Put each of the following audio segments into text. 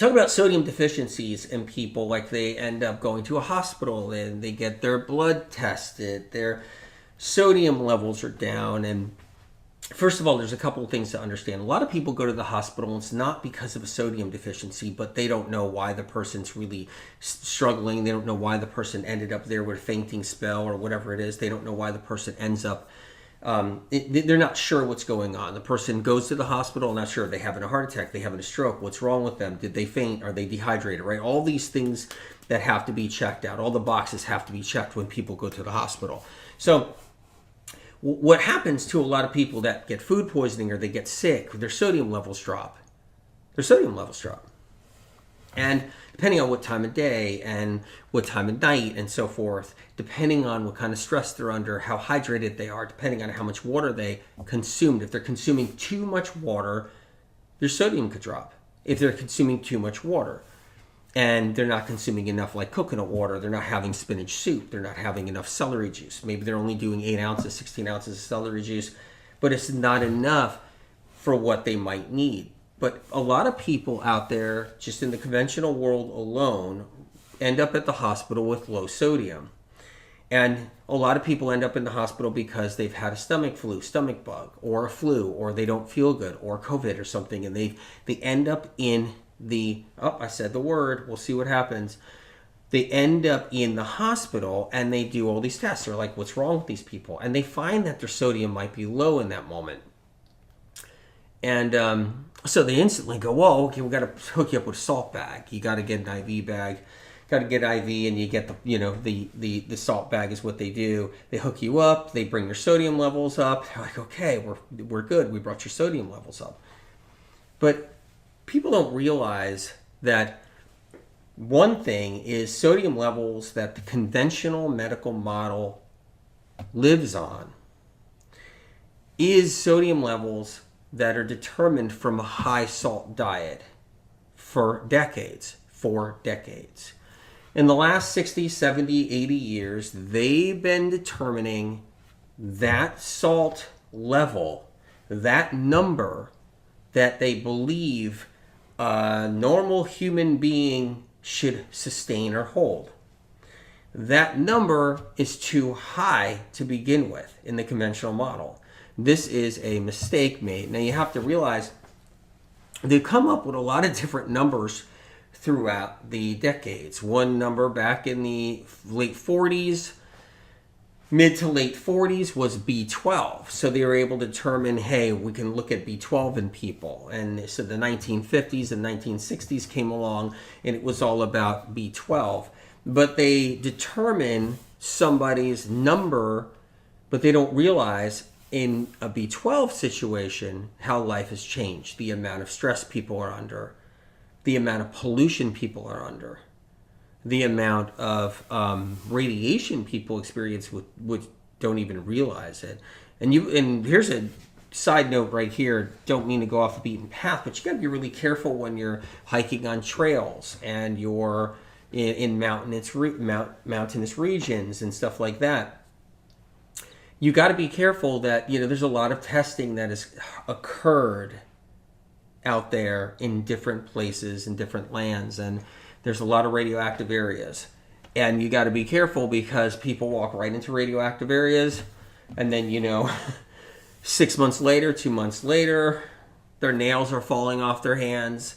talk about sodium deficiencies in people, like they end up going to a hospital and they get their blood tested, their sodium levels are down. And first of all, there's a couple of things to understand. A lot of people go to the hospital, and it's not because of a sodium deficiency, but they don't know why the person's really struggling. They don't know why the person ended up there with a fainting spell or whatever it is. They don't know why the person ends up, they're not sure what's going on. The person goes to the hospital, not sure. Are they having a heart attack? Are they having a stroke? What's wrong with them? Did they faint? Are they dehydrated, right? All these things that have to be checked out. All the boxes have to be checked when people go to the hospital. So what happens to a lot of people that get food poisoning or they get sick, their sodium levels drop. And depending on what time of day and what time of night and so forth, depending on what kind of stress they're under, how hydrated they are, depending on how much water they consumed. If they're consuming too much water, their sodium could drop. If they're consuming too much water and they're not consuming enough, like coconut water, they're not having spinach soup, they're not having enough celery juice. Maybe they're only doing 8 ounces, 16 ounces of celery juice, but it's not enough for what they might need. But a lot of people out there, just in the conventional world alone, end up at the hospital with low sodium. And a lot of people end up in the hospital because they've had a stomach bug, or a flu, or they don't feel good, or COVID or something, and they end up in I said the word, we'll see what happens. They end up in the hospital and they do all these tests. They're like, what's wrong with these people? And they find that their sodium might be low in that moment. And so they instantly go, whoa, okay, we got to hook you up with a salt bag. You got to get an IV bag. Got to get IV, and you get the salt bag is what they do. They hook you up. They bring your sodium levels up. They're like, okay, we're good. We brought your sodium levels up. But people don't realize that one thing is sodium levels that the conventional medical model lives on is sodium levels that are determined from a high salt diet for decades. In the last 60, 70, 80 years, they've been determining that salt level, that number that they believe a normal human being should sustain or hold. That number is too high to begin with in the conventional model. This is a mistake made. Now you have to realize they've come up with a lot of different numbers throughout the decades. One number back in the late 40s, mid to late 40s, was B12. So they were able to determine, hey, we can look at B12 in people. And so the 1950s and 1960s came along, and it was all about B12. But they determine somebody's number, but they don't realize in a B12 situation how life has changed, the amount of stress people are under, the amount of pollution people are under, the amount of radiation people experience which don't even realize it. And here's a side note right here. Don't mean to go off the beaten path, but you got to be really careful when you're hiking on trails and you're in mountainous regions and stuff like that. You got to be careful that there's a lot of testing that has occurred out there in different places in different lands, and there's a lot of radioactive areas, and you got to be careful because people walk right into radioactive areas, and then 6 months later, 2 months later, their nails are falling off their hands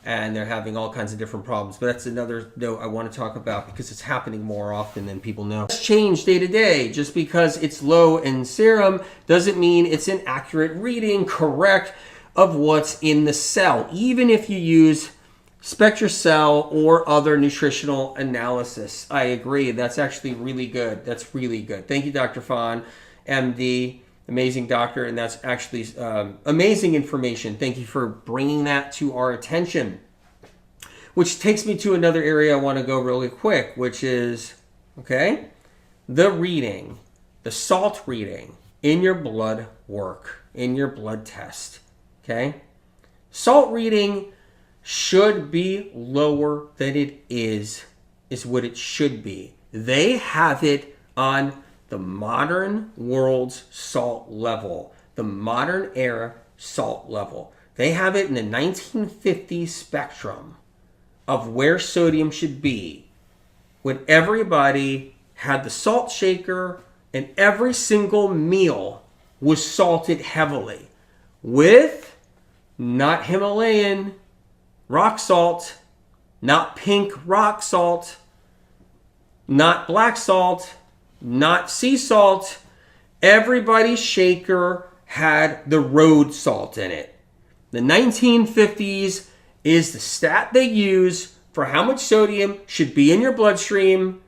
and they're having all kinds of different problems. But that's another note I want to talk about because it's happening more often than people know. It's changed day to day. Just because it's low in serum doesn't mean it's an accurate reading, correct, of what's in the cell. Even if you use SpectraCell or other nutritional analysis. I agree. That's actually really good. That's really good. Thank you, Dr. Fahn, MD. Amazing doctor, and that's actually amazing information. Thank you for bringing that to our attention. Which takes me to another area I want to go really quick, which is, the reading, the salt reading in your blood work, in your blood test. Salt reading should be lower than it is what it should be. They have it on the modern world's salt level, the modern era salt level. They have it in the 1950 spectrum. of where sodium should be when everybody had the salt shaker and every single meal was salted heavily with not Himalayan rock salt, not pink rock salt, not black salt, not sea salt. Everybody's shaker had the road salt in it. The 1950s is the stat they use for how much sodium should be in your bloodstream.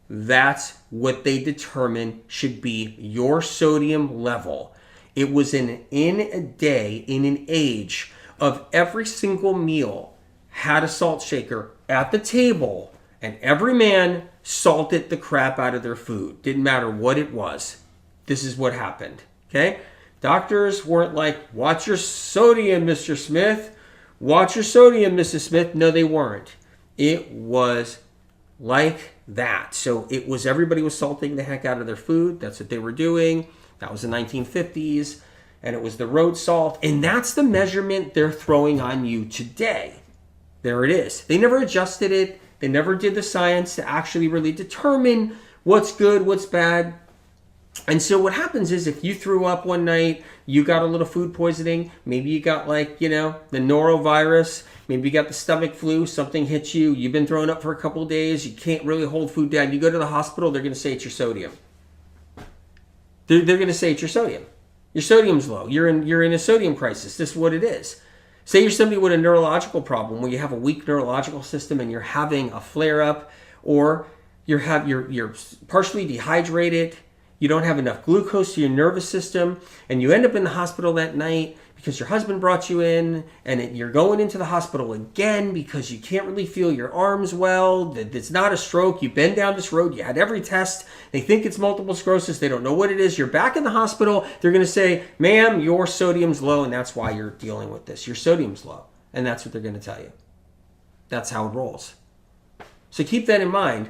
That's what they determine should be your sodium level. It was in a day, in an age of every single meal had a salt shaker at the table, and every man salted the crap out of their food. Didn't matter what it was. This is what happened, okay? Doctors weren't like, watch your sodium, Mr. Smith. Watch your sodium, Mrs. Smith. No, they weren't. It was like that. So it was, everybody was salting the heck out of their food. That's what they were doing. That was the 1950s. And it was the road salt. And that's the measurement they're throwing on you today. There it is. They never adjusted it. They never did the science to actually really determine what's good, what's bad. And so what happens is if you threw up one night, you got a little food poisoning, maybe you got the norovirus, maybe you got the stomach flu, something hits you, you've been thrown up for a couple of days, you can't really hold food down, you go to the hospital, they're going to say it's your sodium. They're going to say it's your sodium. Your sodium's low. You're in a sodium crisis. This is what it is. Say you're somebody with a neurological problem where you have a weak neurological system and you're having a flare-up, or you're partially dehydrated, you don't have enough glucose to your nervous system, and you end up in the hospital that night because your husband brought you in, and you're going into the hospital again because you can't really feel your arms well. It's not a stroke. You've been down this road. You had every test. They think it's multiple sclerosis. They don't know what it is. You're back in the hospital. They're going to say, ma'am, your sodium's low, and that's why you're dealing with this. Your sodium's low, and that's what they're going to tell you. That's how it rolls. So keep that in mind.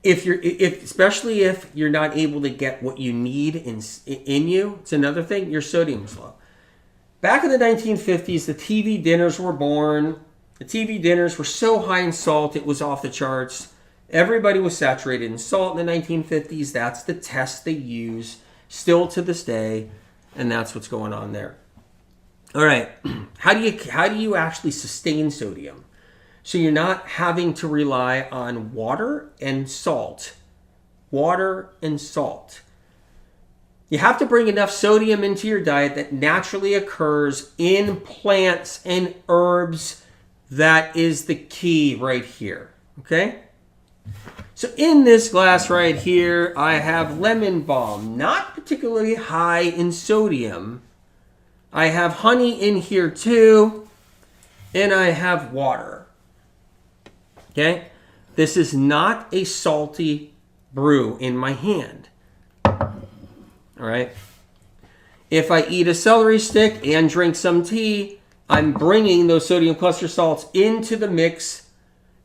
Especially if you're not able to get what you need in you, it's another thing, your sodium's low. Back in the 1950s, the TV dinners were born. The TV dinners were so high in salt, it was off the charts. Everybody was saturated in salt in the 1950s. That's the test they use still to this day, and that's what's going on there. All right, how do you actually sustain sodium? So you're not having to rely on water and salt. Water and salt. You have to bring enough sodium into your diet that naturally occurs in plants and herbs. That is the key right here. Okay? So in this glass right here, I have lemon balm. Not particularly high in sodium. I have honey in here too. And I have water. Okay, this is not a salty brew in my hand. All right. If I eat a celery stick and drink some tea, I'm bringing those sodium cluster salts into the mix,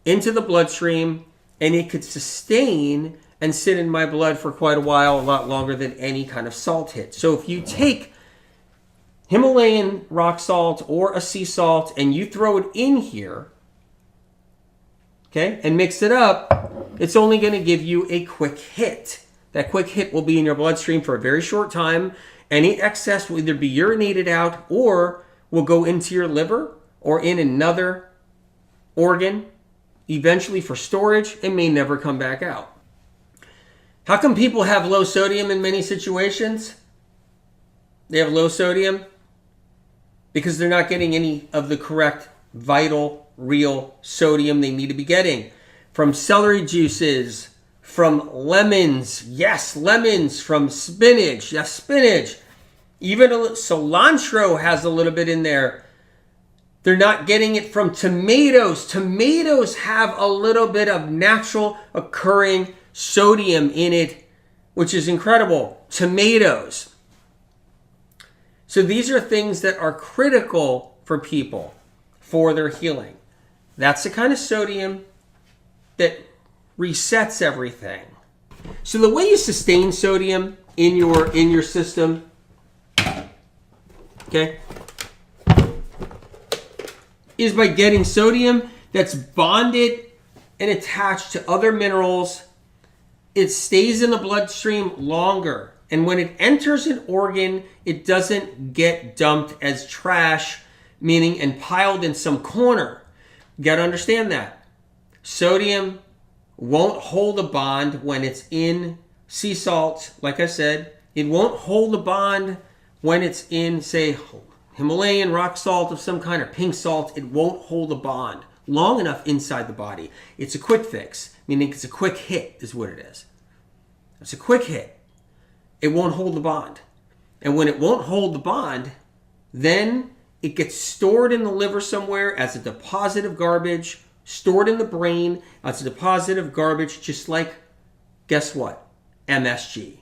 into the bloodstream, and it could sustain and sit in my blood for quite a while, a lot longer than any kind of salt hit. So if you take Himalayan rock salt or a sea salt and you throw it in here, okay, and mix it up, it's only going to give you a quick hit. That quick hit will be in your bloodstream for a very short time. Any excess will either be urinated out or will go into your liver or in another organ, eventually for storage, and may never come back out. How come people have low sodium in many situations? They have low sodium because they're not getting any of the correct vital real sodium they need to be getting from celery juices, from lemons, yes, lemons, from spinach, yes, spinach, even cilantro has a little bit in there. They're not getting it from tomatoes. Tomatoes have a little bit of natural occurring sodium in it, which is incredible. Tomatoes. So these are things that are critical for people for their healing. That's the kind of sodium that resets everything. So the way you sustain sodium in your system, okay, is by getting sodium that's bonded and attached to other minerals, it stays in the bloodstream longer. And when it enters an organ, it doesn't get dumped as trash, meaning and piled in some corner. You got to understand that. Sodium won't hold a bond when it's in sea salt. Like I said, it won't hold a bond when it's in, say, Himalayan rock salt of some kind or pink salt. It won't hold a bond long enough inside the body. It's a quick fix, meaning it's a quick hit is what it is. It's a quick hit. It won't hold the bond. And when it won't hold the bond, then it gets stored in the liver somewhere as a deposit of garbage, stored in the brain as a deposit of garbage, just like, guess what? MSG.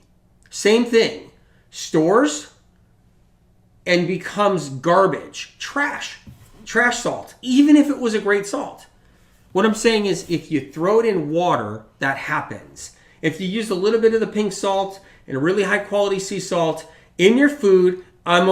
Same thing. Stores and becomes garbage, trash salt, even if it was a great salt. What I'm saying is if you throw it in water, that happens. If you use a little bit of the pink salt and a really high quality sea salt in your food, I'm